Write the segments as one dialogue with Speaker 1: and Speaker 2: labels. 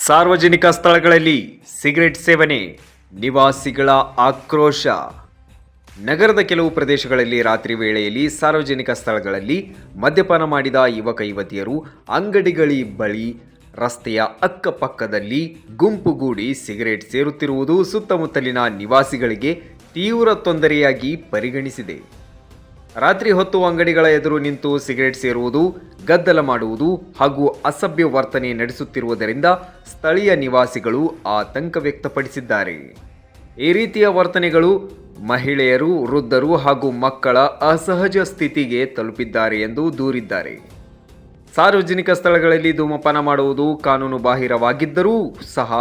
Speaker 1: ಸಾರ್ವಜನಿಕ ಸ್ಥಳಗಳಲ್ಲಿ ಸಿಗರೆಟ್ ಸೇವನೆ, ನಿವಾಸಿಗಳ ಆಕ್ರೋಶ. ನಗರದ ಕೆಲವು ಪ್ರದೇಶಗಳಲ್ಲಿ ರಾತ್ರಿ ವೇಳೆಯಲ್ಲಿ ಸಾರ್ವಜನಿಕ ಸ್ಥಳಗಳಲ್ಲಿ ಮದ್ಯಪಾನ ಮಾಡಿದ ಯುವಕ ಯುವತಿಯರು ಅಂಗಡಿಗಳ ಬಳಿ, ರಸ್ತೆಯ ಅಕ್ಕಪಕ್ಕದಲ್ಲಿ ಗುಂಪುಗೂಡಿ ಸಿಗರೆಟ್ ಸೇರುತ್ತಿರುವುದು ಸುತ್ತಮುತ್ತಲಿನ ನಿವಾಸಿಗಳಿಗೆ ತೀವ್ರ ತೊಂದರೆಯಾಗಿ ಪರಿಗಣಿಸಿದೆ. ರಾತ್ರಿ ಹೊತ್ತು ಅಂಗಡಿಗಳ ಎದುರು ನಿಂತು ಸಿಗರೆಟ್ ಸೇರುವುದು, ಗದ್ದಲ ಮಾಡುವುದು ಹಾಗೂ ಅಸಭ್ಯ ವರ್ತನೆ ನಡೆಸುತ್ತಿರುವುದರಿಂದ ಸ್ಥಳೀಯ ನಿವಾಸಿಗಳು ಆತಂಕ ವ್ಯಕ್ತಪಡಿಸಿದ್ದಾರೆ. ಈ ರೀತಿಯ ವರ್ತನೆಗಳು ಮಹಿಳೆಯರು, ವೃದ್ಧರು ಹಾಗೂ ಮಕ್ಕಳ ಅಸಹಜ ಸ್ಥಿತಿಗೆ ತಲುಪಿದ್ದಾರೆ ಎಂದು ದೂರಿದ್ದಾರೆ. ಸಾರ್ವಜನಿಕ ಸ್ಥಳಗಳಲ್ಲಿ ಧೂಮಪಾನ ಮಾಡುವುದು ಕಾನೂನು ಬಾಹಿರವಾಗಿದ್ದರೂ ಸಹ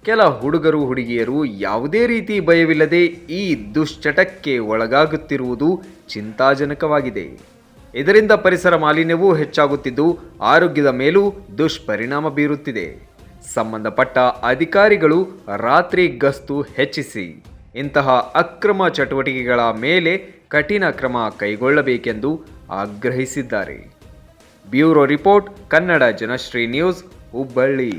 Speaker 1: ಕೆಲ ಹುಡುಗರು ಹುಡುಗಿಯರು ಯಾವುದೇ ರೀತಿ ಭಯವಿಲ್ಲದೆ ಈ ದುಶ್ಚಟಕ್ಕೆ ಒಳಗಾಗುತ್ತಿರುವುದು ಚಿಂತಾಜನಕವಾಗಿದೆ. ಇದರಿಂದ ಪರಿಸರ ಮಾಲಿನ್ಯವೂ ಹೆಚ್ಚಾಗುತ್ತಿದ್ದು ಆರೋಗ್ಯದ ಮೇಲೂ ದುಷ್ಪರಿಣಾಮ ಬೀರುತ್ತಿದೆ. ಸಂಬಂಧಪಟ್ಟ ಅಧಿಕಾರಿಗಳು ರಾತ್ರಿ ಗಸ್ತು ಹೆಚ್ಚಿಸಿ ಇಂತಹ ಅಕ್ರಮ ಚಟುವಟಿಕೆಗಳ ಮೇಲೆ ಕಠಿಣ ಕ್ರಮ ಕೈಗೊಳ್ಳಬೇಕೆಂದು ಆಗ್ರಹಿಸಿದ್ದಾರೆ. Bureau report, Kannada Janashri news, Hubballi.